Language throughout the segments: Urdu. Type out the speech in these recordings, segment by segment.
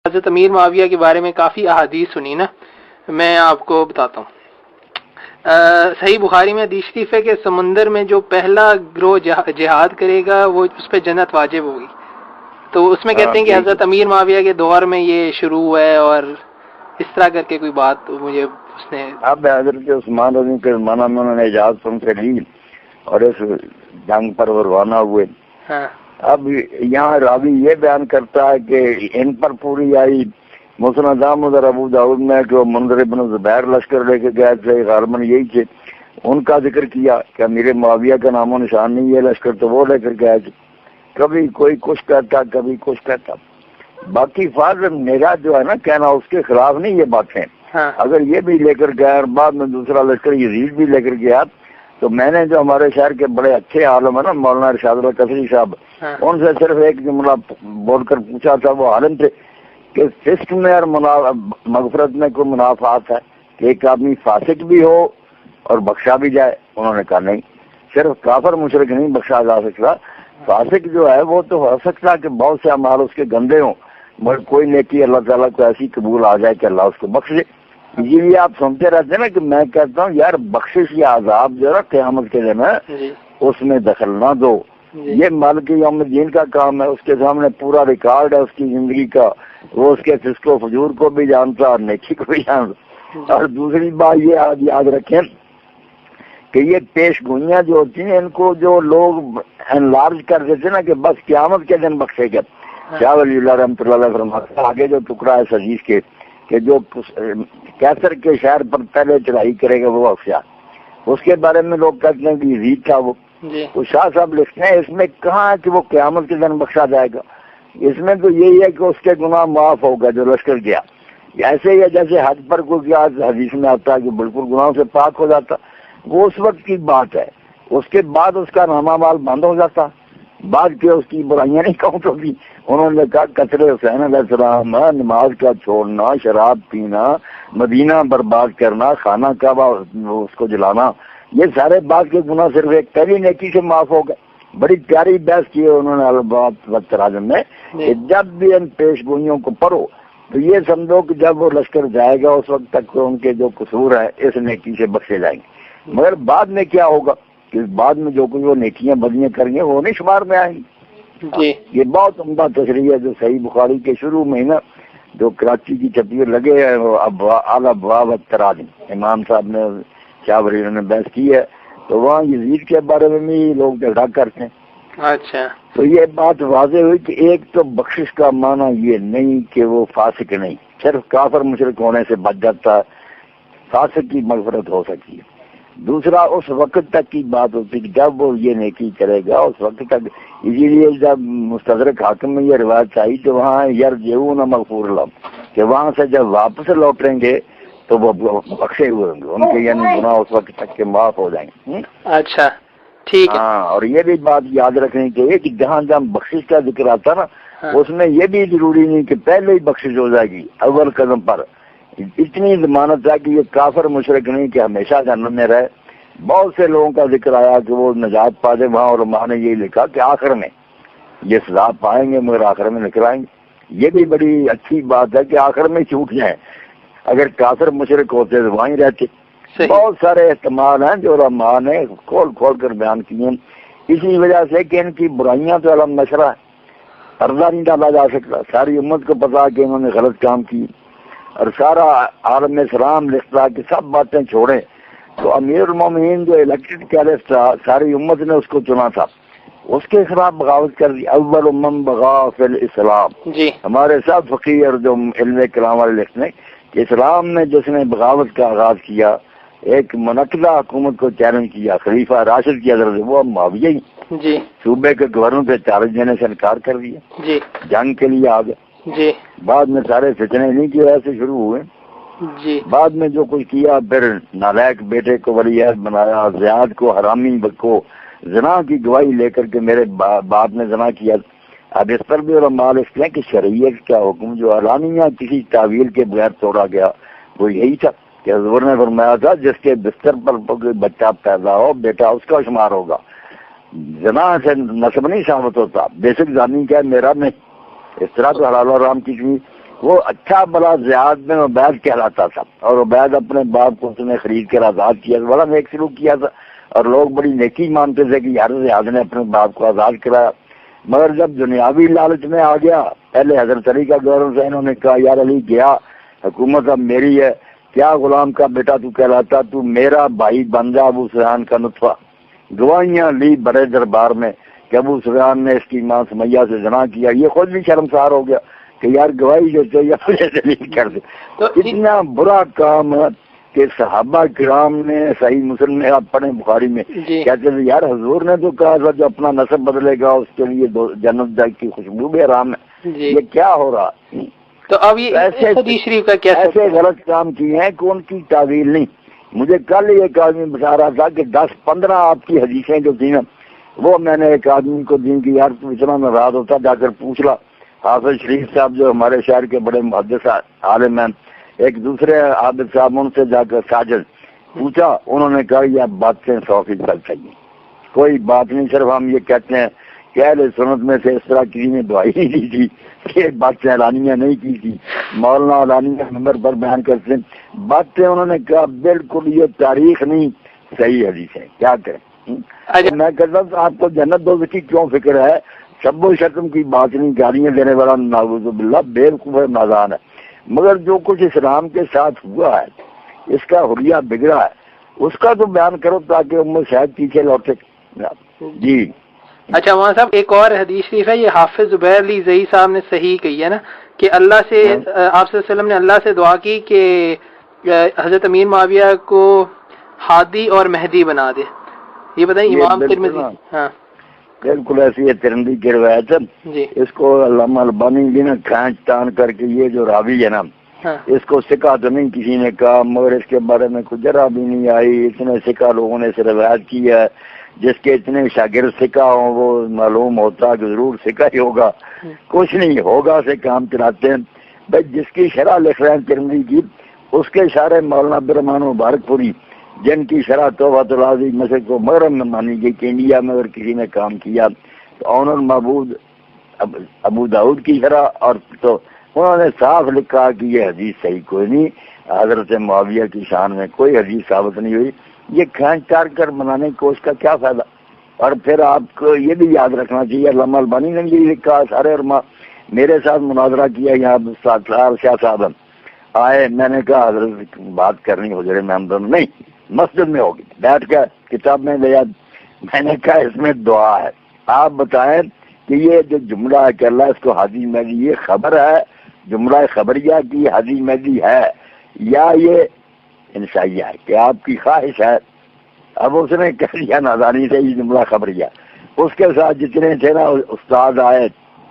حضرت امیر معاویہ کے بارے میں کافی احادیث سنی نا، میں آپ کو بتاتا ہوں۔ صحیح بخاری میں حدیث شریف ہے کہ سمندر میں جو پہلا گروہ جہاد کرے گا وہ اس پہ جنت واجب ہوگی، تو اس میں کہتے ہیں کہ حضرت امیر معاویہ کے دور میں یہ شروع ہوا ہے، اور اس طرح کر کے کوئی بات مجھے اس نے اب حضرت عثمان رضی کے زمانہ میں انہوں نے اجازت ان سے لی اور اس جنگ پر وہ روانہ ہوئے۔ ہاں اب یہاں راوی یہ بیان کرتا ہے کہ ان پر پوری آئی مسند احمد اور ابو داؤد میں کہ وہ منذر بن زبیر لشکر لے کے گئے تھے، غالباً یہی تھے، ان کا ذکر کیا کہ امیر معاویہ کا نام و نشان نہیں ہے لشکر، تو وہ لے کر گئے تھے۔ کبھی کوئی کچھ کہتا کبھی کچھ کہتا۔ باقی فاضل میرا جو ہے نا کہنا اس کے خلاف نہیں یہ باتیں، اگر یہ بھی لے کر گیا اور بعد میں دوسرا لشکر یزید بھی لے کر گیا، تو میں نے جو ہمارے شہر کے بڑے اچھے عالم ہے نا مولانا ارشاد اللہ قصری صاحب، ان سے صرف ایک جملہ بول کر پوچھا تھا، وہ عالم تھے، کہ فسق میں اور مغفرت میں کوئی منافعات ہے کہ ایک آدمی فاسق بھی ہو اور بخشا بھی جائے؟ انہوں نے کہا نہیں، صرف کافر مشرک نہیں بخشا جا سکتا، فاسق جو ہے وہ تو ہو سکتا کہ بہت سے اعمال اس کے گندے ہوں مگر کوئی نیکی اللہ تعالیٰ کو ایسی قبول آ جائے کہ اللہ اس کو بخش دے۔ یہ بھی آپ سنتے رہتے ہیں نا کہ میں کہتا ہوں یار بخشش یا عذاب جو ہے نا قیامت کے دن ہے اس میں دخل نہ دو، یہ مالک یوم الدین کا کام ہے، اس کے سامنے پورا ریکارڈ ہے اس کی زندگی کا، وہ اس کے فسق و فجور کو بھی جانتا اور نیکی کو بھی جانتا۔ اور دوسری بات یہ یاد رکھیں کہ یہ پیش گوئیاں جو ہوتی ہیں ان کو جو لوگ انلارج کر دیتے ہیں نا کہ بس قیامت کے دن بخشے گا، شاہ ولی اللہ رحمۃ اللہ علیہ فرماتا ہے آگے جو ٹکڑا ہے حدیث کے کہ جو کیسر کے شہر پر پہلے چڑھائی کرے گا وہ افشا، اس کے بارے میں لوگ کہتے ہیں کہ یزید تھا وہ، تو شاہ صاحب لکھتے ہیں اس میں کہاں ہے کہ وہ قیامت کے دن بخشا جائے گا، اس میں تو یہی ہے کہ اس کے گناہ معاف ہوگا جو لشکر گیا، ایسے ہی جیسے حج پر کوئی گیا حدیث میں آتا ہے کہ بالکل گناہوں سے پاک ہو جاتا، وہ اس وقت کی بات ہے، اس کے بعد اس کا نامہ مال بند ہو جاتا، بعد کے اس کی برائیاں نہیں کاؤنٹ ہوگی۔ انہوں نے کہا قتل حسین علیہ السلام، نماز کا چھوڑنا، شراب پینا، مدینہ برباد کرنا، خانہ کعبہ اس کو جلانا، یہ سارے بات کے گناہ صرف ایک پہلی نیکی سے معاف ہو گئے۔ بڑی پیاری بحث کی ہے انہوں نے البات تراجم میں کہ جب بھی ان پیش گوئیوں کو پڑھو تو یہ سمجھو کہ جب وہ لشکر جائے گا اس وقت تک تو ان کے جو قصور ہیں اس نیکی سے بخشے جائیں گے، مگر بعد میں کیا ہوگا کہ بعد میں جو کچھ وہ نیکیاں بدیاں کریں گے وہ نہیں شمار میں آئیں گی۔ یہ بہت عمدہ تشریح ہے جو صحیح بخاری کے شروع میں نا جو کراچی کی چھپی لگے ہیں وہ ابواب التراجم امام صاحب نے شاہ ولی نے بحث کی ہے، تو وہاں یزید کے بارے میں بھی لوگ جھگڑا کرتے ہیں۔ اچھا، تو یہ بات واضح ہوئی کہ ایک تو بخشش کا معنی یہ نہیں کہ وہ فاسق نہیں، صرف کافر مشرک ہونے سے بچ جاتا ہے، فاسق کی مغفرت ہو سکتی ہے۔ دوسرا اس وقت تک کی بات ہوتی ہے جب وہ یہ نیکی کرے گا اس وقت تک، اسی لیے جب مستدرک حاکم میں یہ روایت آئی تو وہاں یرجعون مغفور لهم کہ وہاں سے جب واپس لوٹیں گے تو وہ بخشے ہوئے ہوں گے، ان کے یعنی گناہ اس وقت تک کے معاف ہو جائیں گے۔ اچھا ٹھیک ہے۔ ہاں، اور یہ بھی بات یاد رکھنی چاہیے کہ جہاں جہاں بخشش کا ذکر آتا نا اس میں یہ بھی ضروری نہیں کہ پہلے ہی بخشش ہو جائے گی، اول قدم پر اتنی ضمانت ہے کہ یہ کافر مشرک نہیں کہ ہمیشہ جہنم میں رہے۔ بہت سے لوگوں کا ذکر آیا کہ وہ نجات پا دے، وہاں علماء نے یہ لکھا کہ آخر میں یہ سزا پائیں گے مگر آخر میں نکل آئیں گے۔ یہ بھی بڑی اچھی بات ہے کہ آخر میں چھوٹ جائیں، اگر کافر مشرک ہوتے تو وہیں رہتے۔ بہت سارے احتمال ہیں جو علماء نے کھول کھول کر بیان کیے ہیں، اسی وجہ سے کہ ان کی برائیاں تو علم نشرہ ہے، پردہ نہیں ڈالا جا سکتا، ساری امت کو پتا کہ انہوں نے غلط کام کی، اور سارا عالم اسلام لکھتا کہ سب باتیں چھوڑیں۔ تو امیر المومنین جو الیکٹڈ کیلف تھا ساری امت نے اس کو چنا تھا، اس کے خلاف بغاوت کر دی، اول من بغا فی الاسلام۔ ہمارے سب فقیر جو علم کلام والے لکھتے ہیں کہ اسلام میں جس نے بغاوت کا آغاز کیا، ایک منعقدہ حکومت کو چیلنج کیا، خلیفہ راشد کی حضرت، وہ معاویہ ہی صوبے کے گورنر سے چارج دینے سے انکار کر دیا، جنگ کے لیے آ گئے۔ بعد میں سارے فتنے انہیں کی وجہ سے شروع ہوئے، بعد میں جو کچھ کیا پھر نالائق بیٹے کو ولی عہد بنایا، زیاد کو حرامی کو زنا کی گواہی لے کر کے میرے باپ نے زنا کیا۔ اب اس پر بھی علماء لکھتے ہیں کہ شریعت کا حکم جو اعلانیہ کسی تعویل کے بغیر توڑا گیا وہ یہی تھا کہ حضور نے فرمایا تھا جس کے بستر پر کوئی بچہ پیدا ہو بیٹا اس کا شمار ہوگا، زنا سے نسب نہیں ثابت ہوتا، بیسک زانی کیا ہے میرا نہیں، اس طرح تو حلال و حرام کی وہ اچھا بڑا زیاد میں عبید کہلاتا تھا، اور عبید اپنے باپ کو اس نے خرید کر آزاد کیا، بڑا نیک سلوک کیا تھا، اور لوگ بڑی نیکی مانتے تھے کہ یار زیاد نے اپنے باپ کو آزاد کرایا۔ مگر جب دنیاوی لالچ میں آ گیا، پہلے حضرت علی کا دور سے انہوں نے کہا یار علی گیا، حکومت اب میری ہے، کیا غلام کا بیٹا تو کہلاتا، تو میرا بھائی بن جا۔ ابو سفیان کا نطفہ گواہیاں لی بڑے دربار میں کہ ابو سفیان نے اس کی ماں سمیہ سے زنا کیا، یہ خود بھی شرمسار ہو گیا کہ یار گواہی جو چاہیے مجھے دلیل کر دے۔ اتنا برا کام کہ صحابہ کرام نے صحیح مسلم میں آپ پڑھیں بخاری میں کہتے تھے یار حضور نے تو کہا تھا جو اپنا نسب بدلے گا اس کے لیے جنت جائے کی خوشبو بھی حرام ہے، یہ کیا ہو رہا؟ تو اب یہ حدیث شریف کا کیا ایسے غلط کام کیے ہیں کہ ان کی تعویل نہیں۔ مجھے کل ایک آدمی بتا رہا تھا کہ 10-15 آپ کی حدیثیں جو تھی نا وہ میں نے ایک آدمی کو دی کہ یار تو اتنا ناراض ہوتا جا کر پوچھ لا حافظ شریف صاحب جو ہمارے شہر کے بڑے محدث عالم ہیں، ایک دوسرے عابد صاحب ان سے جا کر ساجد پوچھا، انہوں نے کہا یہ باتیں 100% چاہیے، کوئی بات نہیں، صرف ہم یہ کہتے ہیں کہ اہل سنت میں سے اس طرح کسی نے دعائی نہیں دی تھی کہ باتیں اعلانیہ نہیں کی تھی، مولانا اعلانیہ نمبر پر بیان کرتے ہیں باتیں، انہوں نے کہا بالکل یہ تاریخ نہیں صحیح حدیث ہے، کیا کریں؟ میں کہتا ہوں آپ کو جنت دوزخ کی کیوں فکر ہے؟ شب و شتم کی بات نہیں، گالیاں دینے والا نعوذ باللہ بیوقوف نادان ہے، مگر جو کچھ اسلام کے ساتھ ہوا ہے اس کا حلیہ بگڑا ہے اس کا تو بیان کرو تاکہ امت شاید پیچھے لوٹے۔ جی اچھا وہاں صاحب ایک اور حدیث شریف ہے، یہ حافظ زبیر علی زئی صاحب نے صحیح کہی ہے نا کہ اللہ سے آپ صلی اللہ علیہ وسلم نے اللہ سے دعا کی کہ حضرت امیر معاویہ کو ہادی اور مہدی بنا دے، یہ بتائیں امام ترمذی۔ ہاں بالکل ایسی ہے ترمذی کی روایت ہے، اس کو علامہ البانی بھی نا کھینچ تان کر کے یہ جو راوی ہے نا اس کو سکا تو نہیں کسی نے کہا، مگر اس کے بارے میں کچھ ذرا بھی نہیں آئی، اتنے سکا لوگوں نے اس روایت کی ہے، جس کے اتنے شاگرد سکا ہوں وہ معلوم ہوتا کہ ضرور سکا ہی ہوگا، کچھ نہیں ہوگا سے کام چلاتے ہیں بھائی۔ جس کی شرح لکھ رہے ہیں ترمذی کی اس کے اشارے مولانا عبدالرحمن مبارک پوری، جن کی شرح توبۃ العاضی مشرق کو مغرب میں مانی گئی کہ انڈیا میں اگر کسی نے کام کیا تو اون المعبود ابو داؤد کی شرح، اور تو انہوں نے صاف لکھا کہ یہ حدیث صحیح کوئی نہیں، حضرت معاویہ کی شان میں کوئی حدیث ثابت نہیں ہوئی، یہ کھینچ تار کر بنانے کو اس کا کیا فائدہ؟ اور پھر آپ کو یہ بھی یاد رکھنا چاہیے علامہ البانی نے بھی لکھا، سارے علماء میرے ساتھ مناظرہ کیا، یہاں ساتار شاہ صاحب آئے، میں نے کہا حضرت بات کرنی حجرے میں ہم دونوں نہیں مسجد میں ہوگی، بیٹھ کر کتاب میں لیا، میں نے کہا اس میں دعا ہے، آپ بتائیں کہ یہ جو جملہ ہے کہ اللہ اس کو حاجی مہدی، یہ خبر ہے جملہ خبریہ کی حاجی مہدی ہے یا یہ انشائیہ ہے کہ آپ کی خواہش ہے؟ اب اس نے کہہ دیا نادانی سے یہ جملہ خبریہ، اس کے ساتھ جتنے تھے نا استاد آئے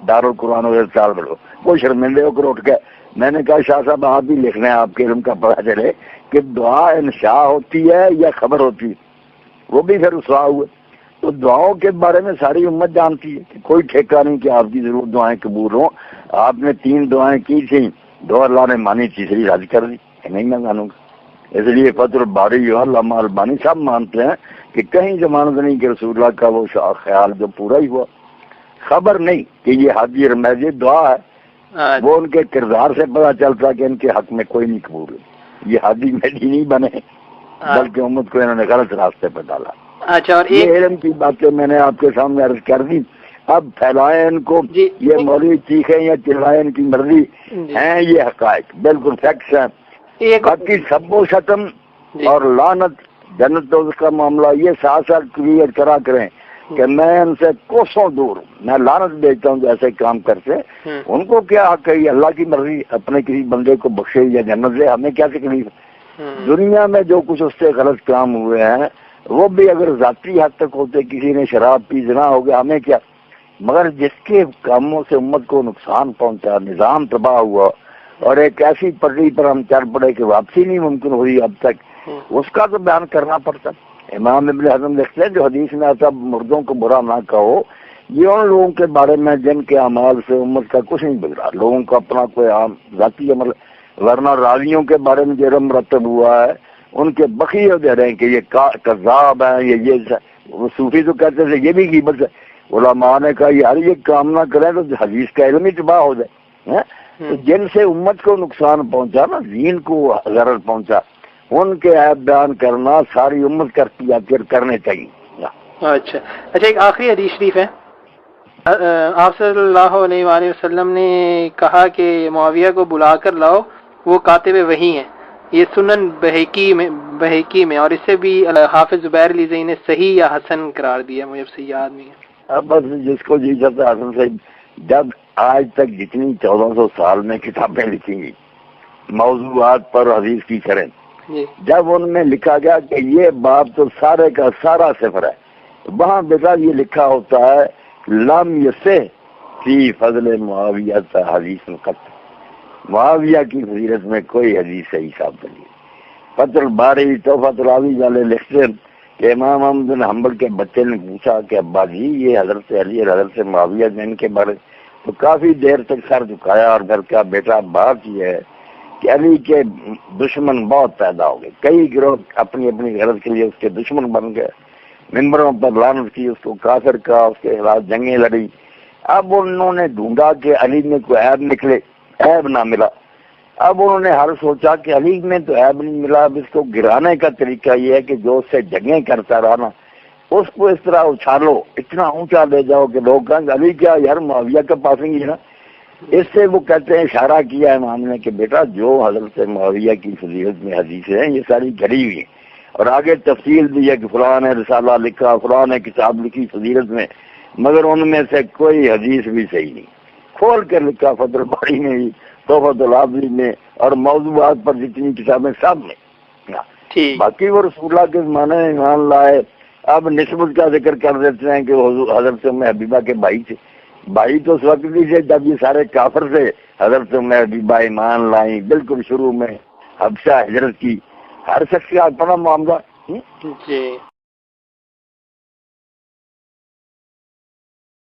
دارالقرآن و ارسال بڑھو وہ شرمندے ہو کر اٹھ گئے۔ میں نے کہا شاہ صاحب آپ بھی لکھ رہے ہیں، آپ کے علم کا پتہ چلے کہ دعا انشاء ہوتی ہے یا خبر ہوتی ہے، وہ بھی پھر رسوا ہوئے۔ تو دعاؤں کے بارے میں ساری امت جانتی ہے کہ کوئی ٹھیکہ نہیں کہ آپ کی ضرور دعائیں قبول ہوں۔ آپ نے 3 دعائیں کی تھیں، 2 اللہ نے مانی، تیسری رد کر دی، نہیں میں مانوں گا۔ اس لیے فتح الباری اور علامہ البانی سب مانتے ہیں کہ کہیں ضمانت نہیں کہ رسول اللہ کا وہ خیال جو پورا ہی ہوا، خبر نہیں کہ یہ حاجی اور مہدی دعا ہے، وہ ان کے کردار سے پتا چلتا کہ ان کے حق میں کوئی نہیں قبول ہے، یہ حاجی مہدی نہیں بنے بلکہ امت کو انہوں نے غلط راستے پر ڈالا۔ اچھا اور یہ علم کی باتیں میں نے آپ کے سامنے عرض کر دی، اب پھیلائیں ان کو، یہ مولوی چیخیں یا چلائیں ان کی مرضی ہیں، یہ حقائق بالکل فیکٹس ہیں۔ باقی سب و شتم اور لعنت جنت دوزخ کا معاملہ یہ ساتھ ساتھ کلیئر کرا کریں کہ میں ان سے کوسوں دور ہوں، میں لعنت بیچتا ہوں جیسے کام کرتے، ان کو کیا حق ہے؟ یہ اللہ کی مرضی، اپنے کسی بندے کو بخشے یا جنت دے، ہمیں کیا تکلیف ہے؟ دنیا میں جو کچھ اس سے غلط کام ہوئے ہیں وہ بھی اگر ذاتی حد تک ہوتے، کسی نے شراب پی زنا ہو گیا، ہمیں کیا؟ مگر جس کے کاموں سے امت کو نقصان پہنچا، نظام تباہ ہوا اور ایک ایسی پٹری پر ہم چل پڑے کہ واپسی نہیں ممکن ہوئی اب تک، اس کا تو بیان کرنا پڑتا۔ امام ابن حزم لکھتے ہیں جو حدیث میں آتا مردوں کو برا نہ کہو، یہ ان لوگوں کے بارے میں جن کے اعمال سے امت کا کچھ نہیں بگڑا، لوگوں کا اپنا کوئی عام ذاتی عمل، ورنہ راویوں کے بارے میں جو مرتب ہوا ہے ان کے بقیہ دے رہے ہیں کہ یہ کذاب ہیں، یہ صوفی تو کہتے تھے یہ بھی غیبت ہے، علماء نے کہا یار یہ کام نہ کریں تو حدیث کا علم ہی تباہ ہو جائے، تو جن سے امت کو نقصان پہنچا نا، دین کو ضرر پہنچا، ان کے عیب بیان کرنا ساری امت کرتی ہے، پھر کرنے چاہیے۔ اچھا ایک آخری حدیث شریف ہے، آپ صلی اللہ علیہ وآلہ وسلم نے کہا کہ معاویہ کو بلا کر لاؤ، وہ کاتب وحی ہیں، یہ سنن بہیکی میں، اور اسے بھی حافظ زبیر لیزئی نے صحیح یا حسن قرار دیا، مجھے صحیح یاد نہیں ہے۔ اب بس جس کو جی چاہتا ہے حسن صاحب، جب آج تک جتنی 1400 سال میں کتابیں لکھی گئی موضوعات پر حدیث کی شرح، جب ان میں لکھا گیا کہ یہ باب تو سارے کا سارا صفر ہے، وہاں بیٹا یہ لکھا ہوتا ہے لم یصح فی فضل معاویہ حدیث قط، معاویہ کی فضیلت میں کوئی حدیث صحیح ثابت نہیں۔ فتح الباری تحفۃ الراوی والے لکھتے ہیں کہ امام احمد بن حنبل کے بچے نے پوچھا کہ ابا جی یہ حضرت علی اور حضرت معاویہ جن کے بارے، تو کافی دیر تک سر جھکایا اور گھر کا بیٹا بات یہ ہے کہ علی کے دشمن بہت پیدا ہو گئے، کئی گروہ اپنی اپنی غرض کے لیے اس کے دشمن بن گئے، ممبروں پر لعنت کی، اس کو کافر کہا، اس کے خلاف جنگیں لڑی۔ اب انہوں نے ڈھونڈا کہ علی میں کوئی عیب نکلے، عیب نہ ملا۔ اب انہوں نے ہر سوچا کہ علی میں تو عیب نہیں ملا، اب اس کو گرانے کا طریقہ یہ ہے کہ جو اس سے جنگیں کرتا رہا نا، اس کو اس طرح اچھالو، اتنا اونچا لے جاؤ کہ لوگ کہیں علی کیا یار معاویہ کے پاس نہیں ہے نا۔ اس سے وہ کہتے ہیں، اشارہ کیا ہے امام نے کہ بیٹا جو حضرت معاویہ کی فضیلت میں حدیثیں ہیں یہ ساری گھڑی ہوئی ہیں، اور آگے تفصیل دی ہے کہ فلاں نے رسالہ لکھا، فلاں نے کتاب لکھی فضیلت میں، مگر ان میں سے کوئی حدیث بھی صحیح نہیں۔ کھول کر لکھا فتح الباری میں بھی، تحفۃ الراوی میں، اور موضوعات پر جتنی کتابیں سب میں۔ باقی وہ رسول اللہ کے زمانے میں ایمان لائے، اب نسبت کا ذکر کر دیتے ہیں کہ حضرت ام حبیبہ کے بھائی تھے، بھائی تو اس وقت بھی تھے جب یہ سارے کافر سے حضرت ام حبیبہ ایمان لائیں، بالکل شروع میں حبشہ ہجرت کی، ہر شخص کا اپنا معاملہ۔